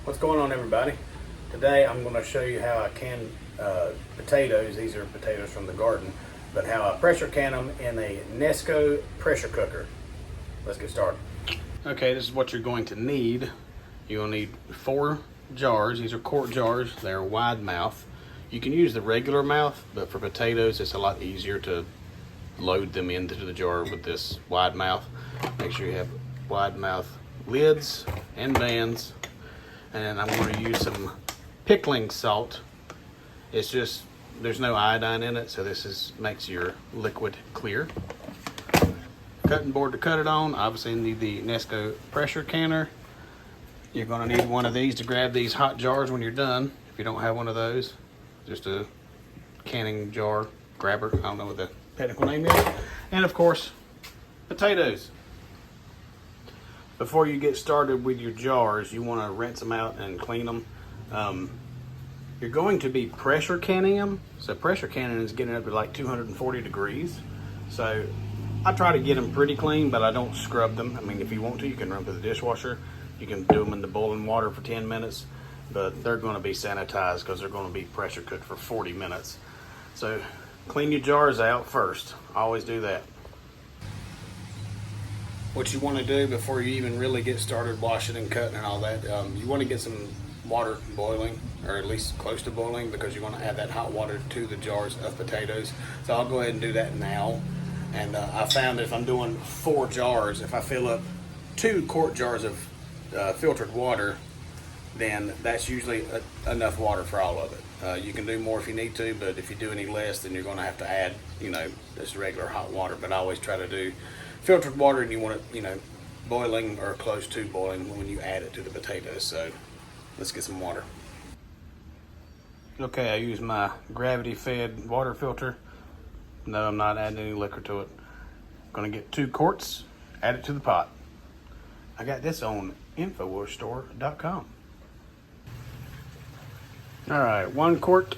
What's going on, everybody? Today I'm going to show you how I can potatoes. These are potatoes from the garden, but how I pressure can them in a Nesco pressure cooker. Let's get started. Okay, this is what you're going to need. You'll need 4 jars. These are quart jars. They're wide mouth. You can use the regular mouth, but for potatoes it's a lot easier to load them into the jar with this wide mouth. Make sure you have wide mouth lids and bands. And I'm going to use some pickling salt. It's just, there's no iodine in it, so this makes your liquid clear. Cutting board to cut it on. Obviously you need the Nesco pressure canner. You're going to need one of these to grab these hot jars when you're done. If you don't have one of those, just a canning jar grabber. I don't know what the technical name is. And of course, potatoes. Before you get started with your jars, you want to rinse them out and clean them. You're going to be pressure canning them. So pressure canning is getting up to like 240 degrees. So I try to get them pretty clean, but I don't scrub them. I mean, if you want to, you can run through the dishwasher. You can do them in the boiling water for 10 minutes, but they're going to be sanitized because they're going to be pressure cooked for 40 minutes. So clean your jars out first. I always do that. What you want to do before you even really get started washing and cutting and all that, you want to get some water boiling, or at least close to boiling, because you want to add that hot water to the jars of potatoes. So I'll go ahead and do that now. And I found if I'm doing 4 jars, if I fill up 2 quart jars of filtered water, then that's usually enough water for all of it. You can do more if you need to, but if you do any less, then you're going to have to add, just regular hot water. But I always try to do filtered water, and you want it, boiling or close to boiling when you add it to the potatoes. So let's get some water. Okay, I use my gravity-fed water filter. No, I'm not adding any liquor to it. I'm gonna get 2 quarts, add it to the pot. I got this on InfoWarsStore.com. All right, 1 quart.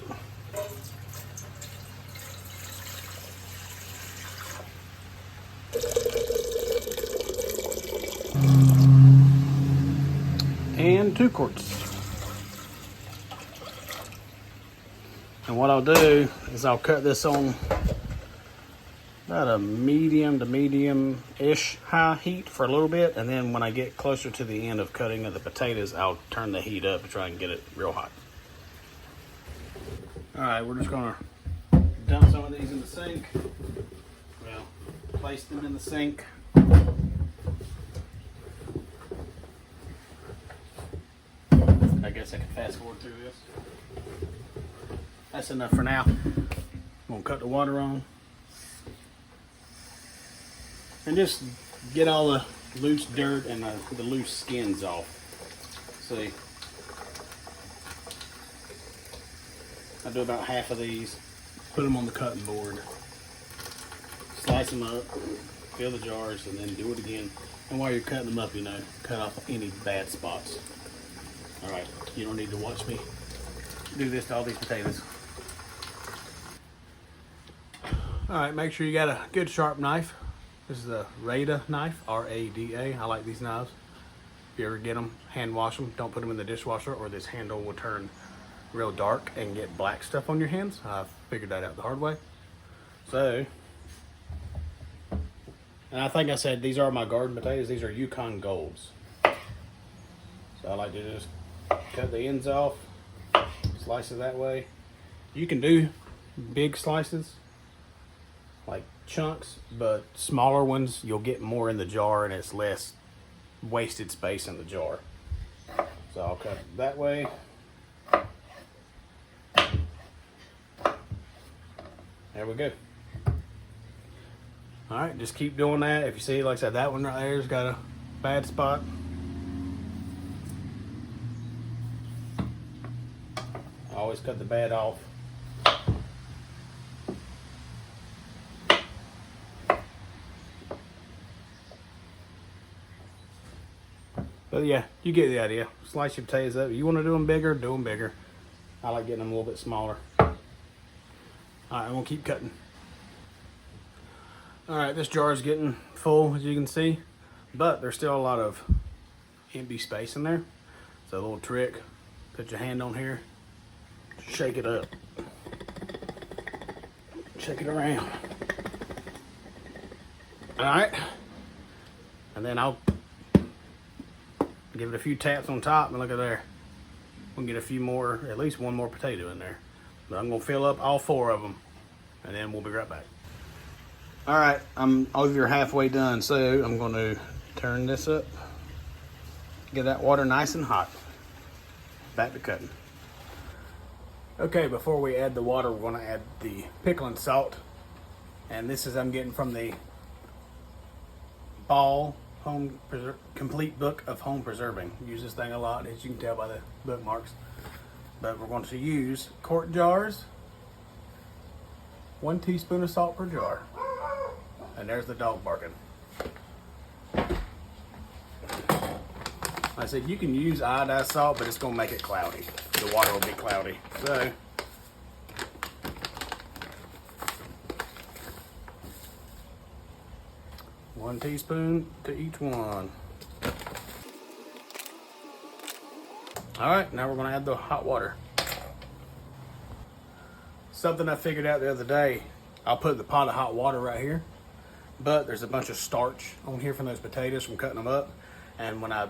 And 2 quarts. And what I'll do is I'll cut this on about a medium to medium-ish high heat for a little bit, and then when I get closer to the end of cutting of the potatoes, I'll turn the heat up to try and get it real hot. All right, we're just gonna dump some of these in the sink. Well, place them in the sink. I guess I can fast forward through this. That's enough for now. I'm gonna cut the water on. And just get all the loose dirt and the loose skins off. See, I do about half of these, put them on the cutting board, slice them up, fill the jars, and then do it again. And while you're cutting them up, cut off any bad spots. All right, you don't need to watch me do this to all these potatoes. All right, make sure you got a good sharp knife. This is a Rada knife, R-A-D-A. I like these knives. If you ever get them, hand wash them. Don't put them in the dishwasher, or this handle will turn real dark and get black stuff on your hands. I figured that out the hard way. So, and I think I said these are my garden potatoes. These are Yukon Golds. So I like to just cut the ends off, slice it that way. You can do big slices, like chunks, but smaller ones, you'll get more in the jar and it's less wasted space in the jar. So I'll cut it that way. There we go. All right, just keep doing that. If you see, like I said, that one right there's got a bad spot. I always cut the bad off. But yeah, you get the idea. Slice your potatoes up. You want to do them bigger, do them bigger. I like getting them a little bit smaller. All right, I'm gonna keep cutting. All right, this jar is getting full, as you can see, but there's still a lot of empty space in there. So a little trick, put your hand on here, shake it up. Shake it around. All right. And then I'll give it a few taps on top, and look at there. We'll get a few more, at least one more potato in there. But I'm gonna fill up all 4 of them, and then we'll be right back. All right, I'm over halfway done, so I'm gonna turn this up, get that water nice and hot. Back to cutting. Okay, before we add the water, we're gonna add the pickling salt. And this is I'm getting from the Ball Complete Book of Home Preserving. Use this thing a lot, as you can tell by the bookmarks. But we're going to use quart jars, 1 teaspoon of salt per jar. And there's the dog barking. Like I said, you can use iodized salt, but it's going to make it cloudy. The water will be cloudy. So, one teaspoon to each one. All right, now we're going to add the hot water. Something I figured out the other day, I'll put the pot of hot water right here, but there's a bunch of starch on here from those potatoes from cutting them up. And when I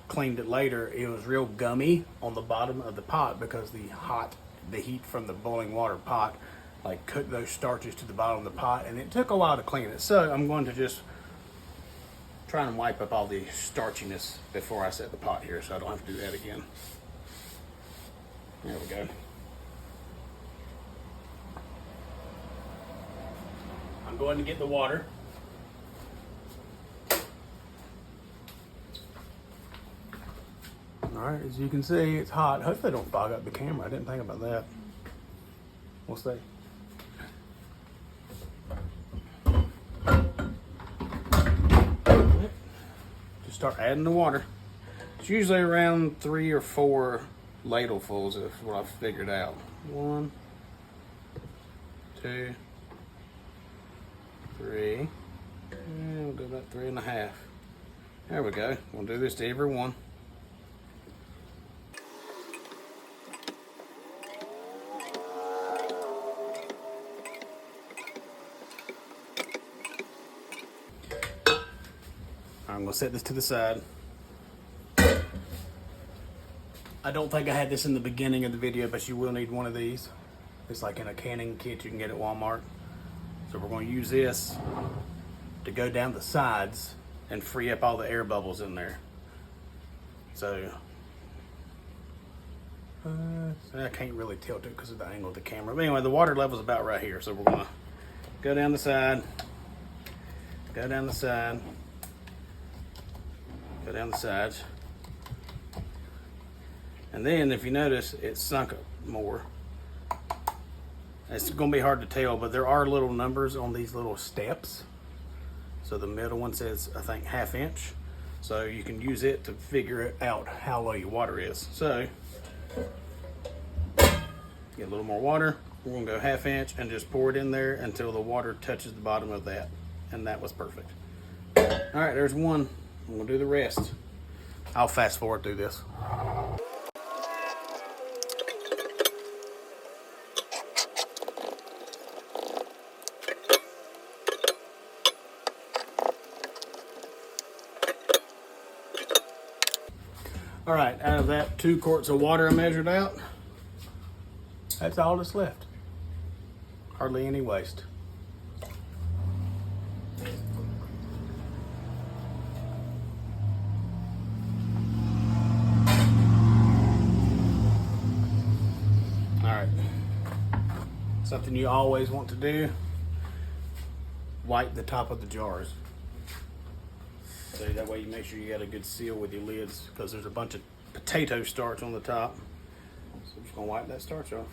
cleaned it later, it was real gummy on the bottom of the pot because the heat from the boiling water pot like cooked those starches to the bottom of the pot, and it took a while to clean it. So I'm going to just try and wipe up all the starchiness before I set the pot here, so I don't have to do that again. There we go. I'm going to get the water. Alright, as you can see, it's hot. Hopefully I don't fog up the camera. I didn't think about that. We'll see. Just start adding the water. It's usually around 3 or 4 ladlefuls is what I've figured out. 1, 2, 3. And we'll do about 3.5. There we go. We'll do this to every one. I'm going to set this to the side. I don't think I had this in the beginning of the video, but you will need one of these. It's like in a canning kit you can get at Walmart. So we're going to use this to go down the sides and free up all the air bubbles in there. So I can't really tilt it because of the angle of the camera. But anyway, the water level's about right here. So we're going to go down the side, go down the side, go down the sides. And then if you notice, it's sunk more. It's going to be hard to tell, but there are little numbers on these little steps. So the middle one says, I think, 1/2 inch. So you can use it to figure out how low your water is. So get a little more water. We're going to go 1/2 inch and just pour it in there until the water touches the bottom of that. And that was perfect. All right, there's one. I'm going to do the rest. I'll fast forward through this. All right, out of that 2 quarts of water I measured out, that's all that's left. Hardly any waste. All right, something you always want to do, wipe the top of the jars. So that way you make sure you got a good seal with your lids, because there's a bunch of potato starch on the top. So I'm just gonna wipe that starch off.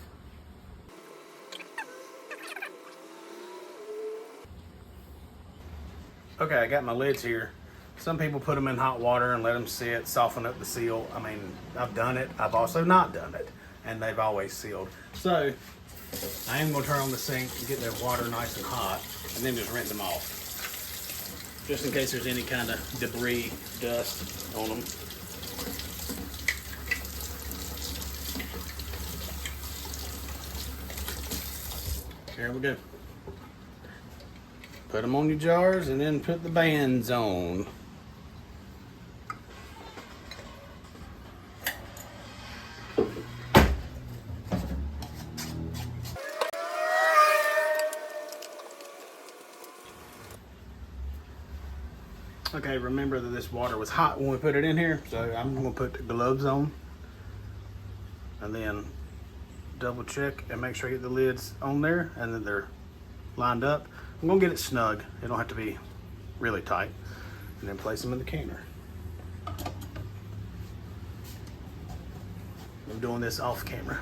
Okay, I got my lids here. Some people put them in hot water and let them sit, soften up the seal. I mean, I've done it. I've also not done it, and they've always sealed. So I am gonna turn on the sink and get that water nice and hot, and then just rinse them off, just in case there's any kind of debris, dust on them. There we go. Put them on your jars and then put the bands on. Okay, remember that this water was hot when we put it in here, so I'm gonna put the gloves on and then double check and make sure I get the lids on there and that they're lined up. I'm gonna get it snug. It don't have to be really tight. And then place them in the canner. I'm doing this off camera.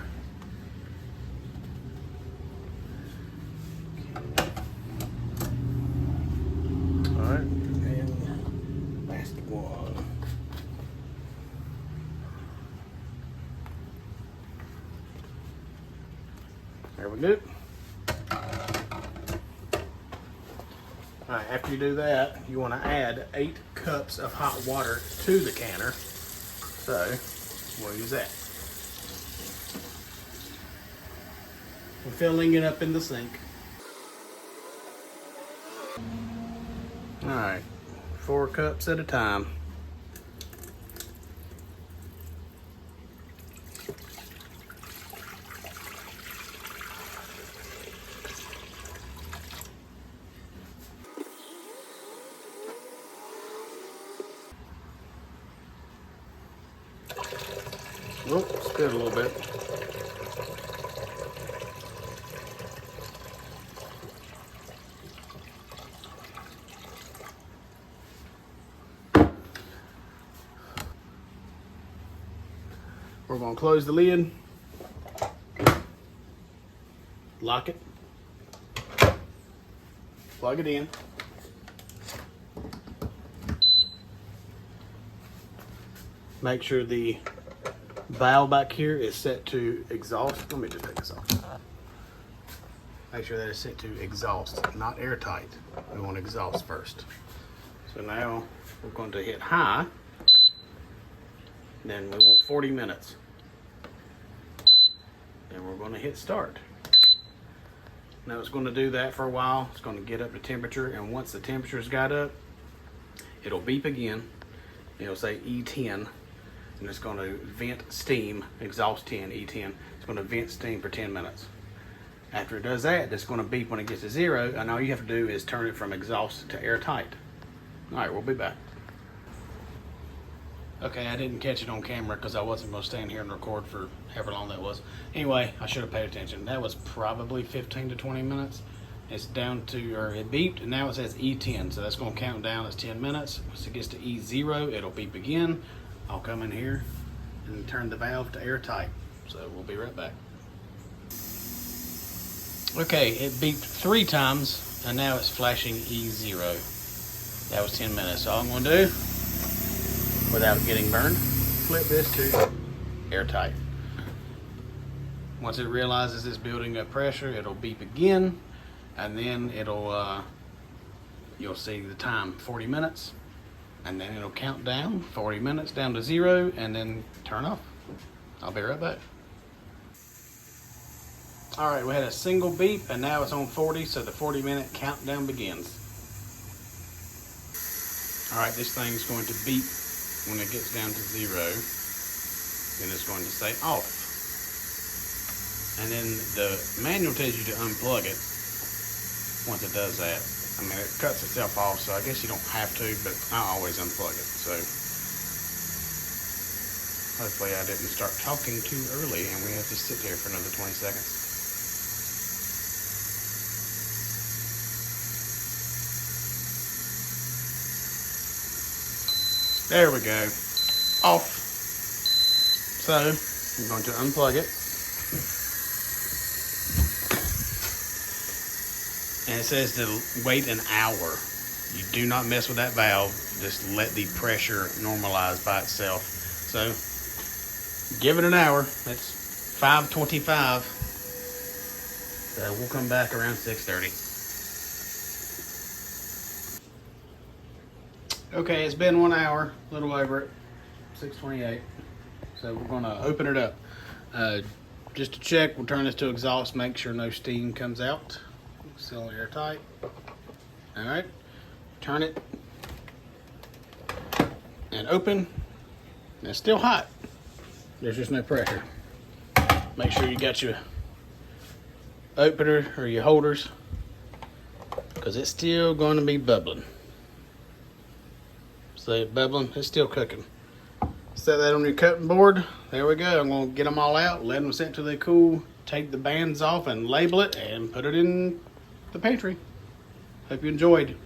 All right, and last one. There we go. All right, after you do that, you want to add 8 cups of hot water to the canner. So we'll use that. We're filling it up in the sink. All right, 4 cups at a time. Oh, spit a little bit. We're going to close the lid, lock it, plug it in. Make sure the valve back here is set to exhaust. Let me just take this off. Make sure that it's set to exhaust, not airtight. We want exhaust first. So now we're going to hit high. Then we want 40 minutes. Then we're going to hit start. Now it's going to do that for a while. It's going to get up to temperature, and once the temperature's got up, it'll beep again. It'll say E10. And it's going to vent steam, exhaust 10, E10. It's going to vent steam for 10 minutes. After it does that, it's going to beep when it gets to 0, and all you have to do is turn it from exhaust to airtight. All right, we'll be back. Okay, I didn't catch it on camera because I wasn't going to stand here and record for however long that was. Anyway, I should have paid attention. That was probably 15 to 20 minutes. It's down to, or it beeped, and now it says E10, so that's going to count down as 10 minutes. Once it gets to E0, it'll beep again. I'll come in here and turn the valve to airtight. So we'll be right back. Okay, it beeped 3 times and now it's flashing E0. That was 10 minutes. So all I'm gonna do, without getting burned, flip this to airtight. Once it realizes it's building up pressure, it'll beep again, and then it'll, you'll see the time, 40 minutes. And then it'll count down 40 minutes down to 0 and then turn off. I'll be right back. All right, we had a single beep and now it's on 40, so the 40-minute countdown begins. All right, this thing's going to beep when it gets down to 0. Then it's going to say off. And then the manual tells you to unplug it once it does that. I mean, it cuts itself off, so I guess you don't have to, but I always unplug it. So hopefully I didn't start talking too early and we have to sit there for another 20 seconds. There we go. Off. So I'm going to unplug it. And it says to wait an hour. You do not mess with that valve. Just let the pressure normalize by itself. So give it an hour. It's 5:25. So we'll come back around 6:30. Okay, it's been 1 hour, a little over it, 6:28. So we're gonna open it up. Just to check, we'll turn this to exhaust, make sure no steam comes out. Seal airtight. All right, turn it and open. And it's still hot. There's just no pressure. Make sure you got your opener or your holders, because it's still going to be bubbling. See it bubbling? It's still cooking. Set that on your cutting board. There we go. I'm going to get them all out, let them sit till they cool, take the bands off and label it and put it in the pantry. Hope you enjoyed.